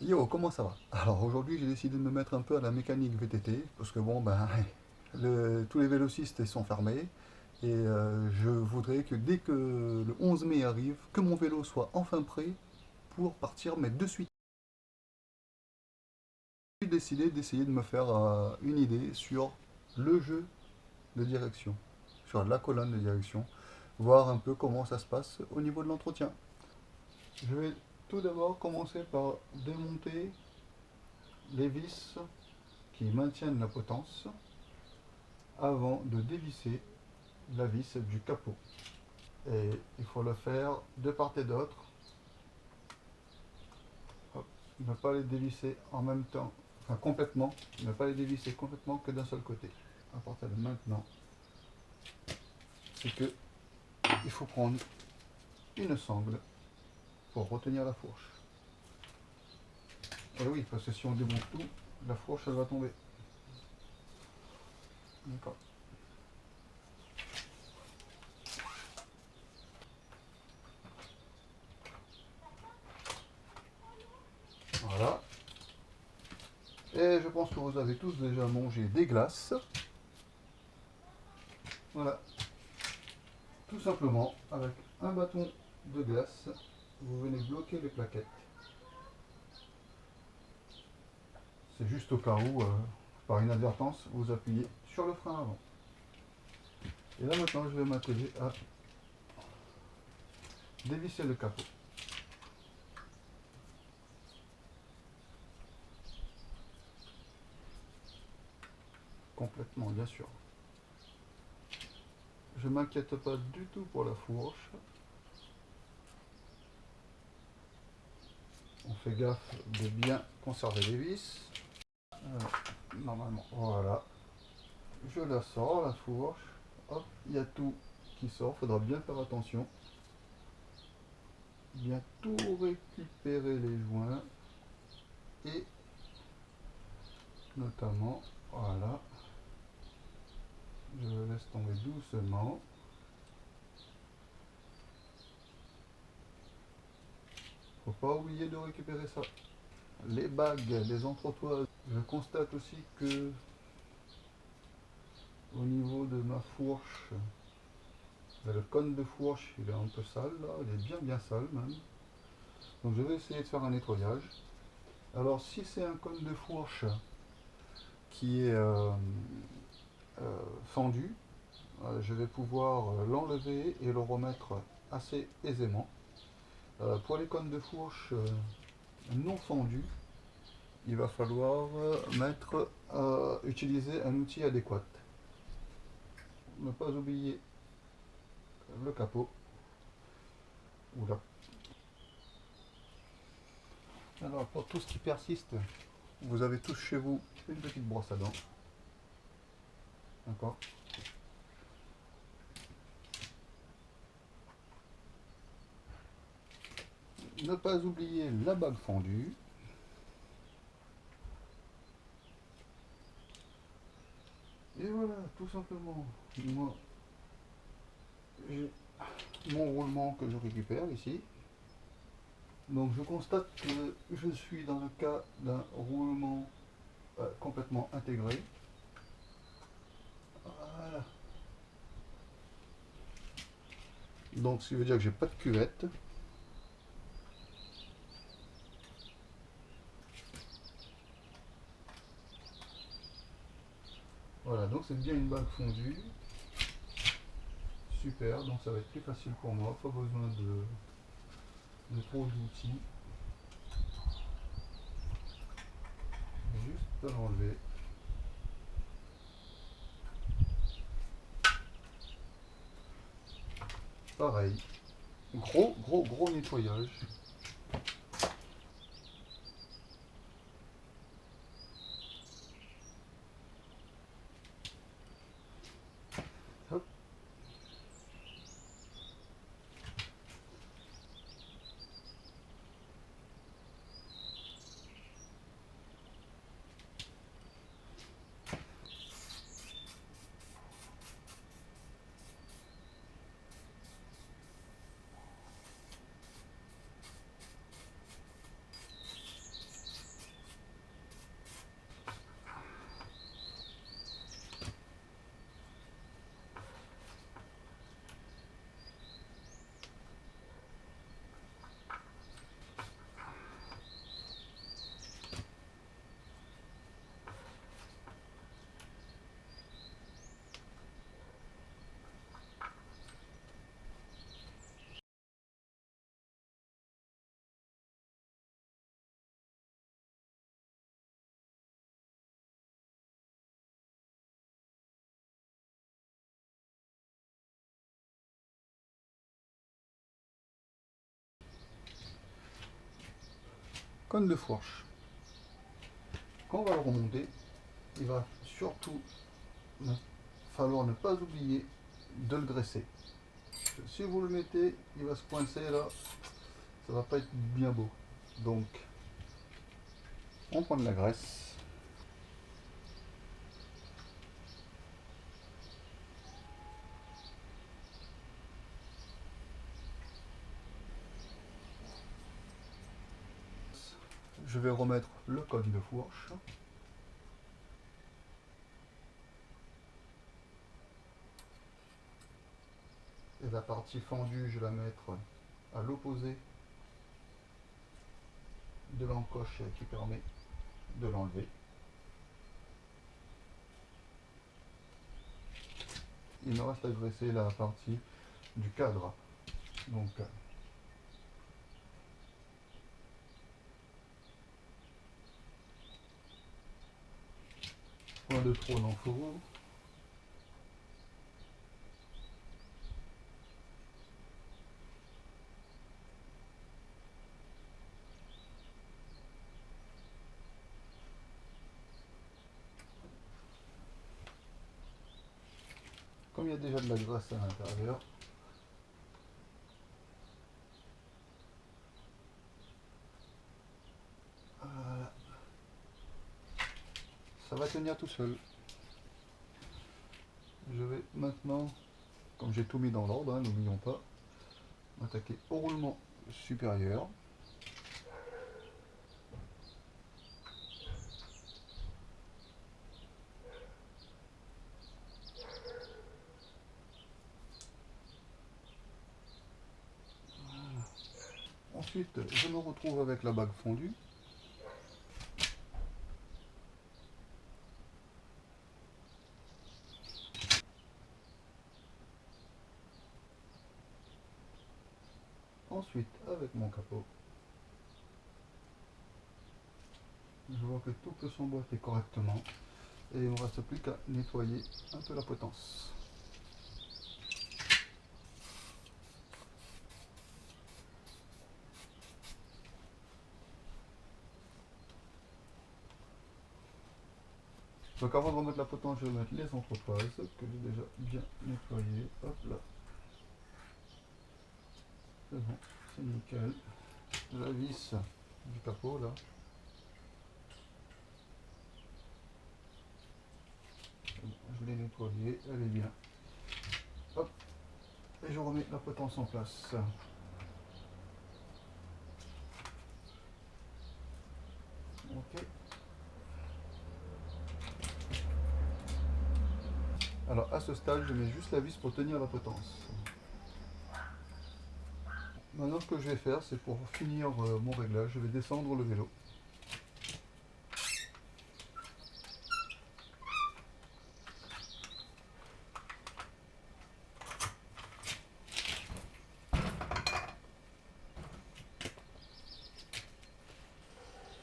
Yo, comment ça va? Alors aujourd'hui j'ai décidé de me mettre un peu à la mécanique VTT parce que bon ben tous les vélocistes ils sont fermés et je voudrais que dès que le 11 mai arrive, que mon vélo soit enfin prêt pour partir, mais de suite. J'ai décidé d'essayer de me faire une idée sur le jeu de direction, sur la colonne de direction, voir un peu comment ça se passe au niveau de l'entretien. Je vais tout d'abord commencer par démonter les vis qui maintiennent la potence avant de dévisser la vis du capot. Et il faut le faire de part et d'autre. Hop, ne pas les dévisser en même temps, enfin complètement, ne pas les dévisser complètement que d'un seul côté. À partir de maintenant, c'est que il faut prendre une sangle pour retenir la fourche. Et oui, parce que si on démonte tout, la fourche elle va tomber. D'accord. Voilà. Et je pense que vous avez tous déjà mangé des glaces. Voilà. Tout simplement, avec un bâton de glace, vous venez bloquer les plaquettes. C'est juste au cas où, par inadvertance, vous appuyez sur le frein avant. Et là maintenant, je vais m'atteler à dévisser le capot. Complètement, bien sûr. Je ne m'inquiète pas du tout pour la fourche. On fait gaffe de bien conserver les vis. Normalement, voilà. Je la sors, la fourche. Hop, il y a tout qui sort. Faudra bien faire attention. Bien tout récupérer les joints. Et notamment, voilà. Je le laisse tomber doucement. Faut pas oublier de récupérer ça. Les bagues, les entretoises. Je constate aussi que au niveau de ma fourche, le cône de fourche, il est un peu sale là, il est bien sale même. Donc je vais essayer de faire un nettoyage. Alors si c'est un cône de fourche qui est fendu, je vais pouvoir l'enlever et le remettre assez aisément. Pour les cônes de fourche non fendus, il va falloir utiliser un outil adéquat. Ne pas oublier le capot. Oula. Alors pour tout ce qui persiste, vous avez tous chez vous une petite brosse à dents. D'accord. Ne pas oublier la bague fendue. Et voilà, tout simplement. Moi, j'ai mon roulement que je récupère ici. Donc je constate que je suis dans le cas d'un roulement complètement intégré. Voilà. Donc ce qui veut dire que j'ai pas de cuvette. Voilà, donc c'est bien une bague fondue. Super, donc ça va être plus facile pour moi, pas besoin de trop d'outils. Juste à l'enlever. Pareil, gros nettoyage. Hop. cône de fourche. Quand on va le remonter, il va surtout falloir ne pas oublier de le graisser. Si vous le mettez, il va se coincer là, ça va pas être bien beau. Donc, on prend de la graisse. Je vais remettre le cône de fourche. Et la partie fendue, je vais la mettre à l'opposé de l'encoche qui permet de l'enlever. Il me reste à graisser la partie du cadre. Donc, point de trône en fourreau. Comme il y a déjà de la graisse à l'intérieur, voilà, ça va tenir tout seul. Je vais maintenant, comme j'ai tout mis dans l'ordre, hein, n'oublions pas, attaquer au roulement supérieur. Voilà. Ensuite, je me retrouve avec la bague fondue. Ensuite, avec mon capot, je vois que tout peut s'emboîter correctement et il ne me reste plus qu'à nettoyer un peu la potence. Donc avant de remettre la potence, je vais mettre les entrepoises que j'ai déjà bien nettoyées. Hop là. C'est bon, c'est nickel. La vis du capot là. Je l'ai nettoyée, elle est bien. Hop. Et je remets la potence en place. Ok. Alors à ce stade, je mets juste la vis pour tenir la potence. Maintenant, ce que je vais faire, c'est pour finir mon réglage, je vais descendre le vélo.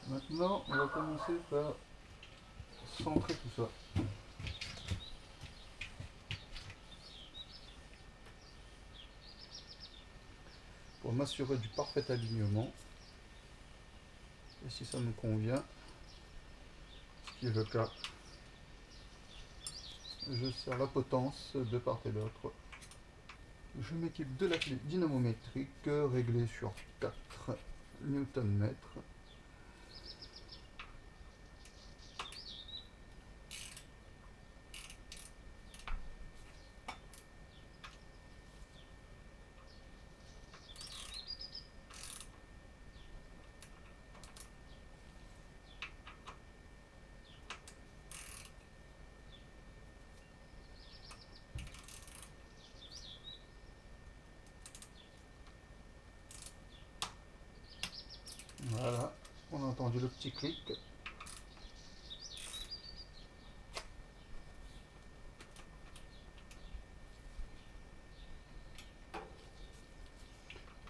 Maintenant, on va commencer par centrer tout ça. Pour m'assurer du parfait alignement. Et si ça me convient, ce qui est le cas, je serre la potence de part et d'autre. Je m'équipe de la clé dynamométrique réglée sur 4 Nm. Voilà, on a entendu le petit clic.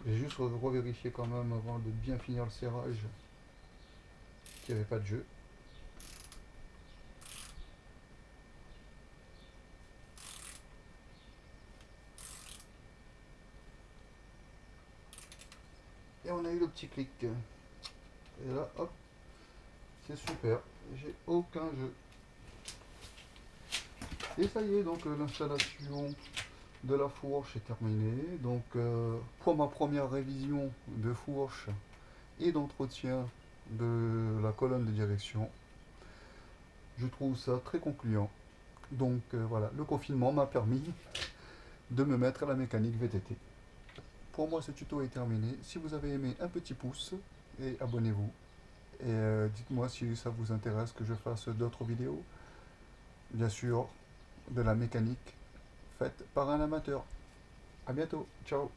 Je vais juste revérifier quand même avant de bien finir le serrage qu'il n'y avait pas de jeu. Et on a eu le petit clic. Et là, hop, c'est super. J'ai aucun jeu. Et ça y est, donc l'installation de la fourche est terminée. Donc pour ma première révision de fourche et d'entretien de la colonne de direction, je trouve ça très concluant. Donc voilà, le confinement m'a permis de me mettre à la mécanique VTT. Pour moi, ce tuto est terminé. Si vous avez aimé, un petit pouce et abonnez-vous. Et dites-moi si ça vous intéresse que je fasse d'autres vidéos. Bien sûr, de la mécanique faite par un amateur. A bientôt, ciao.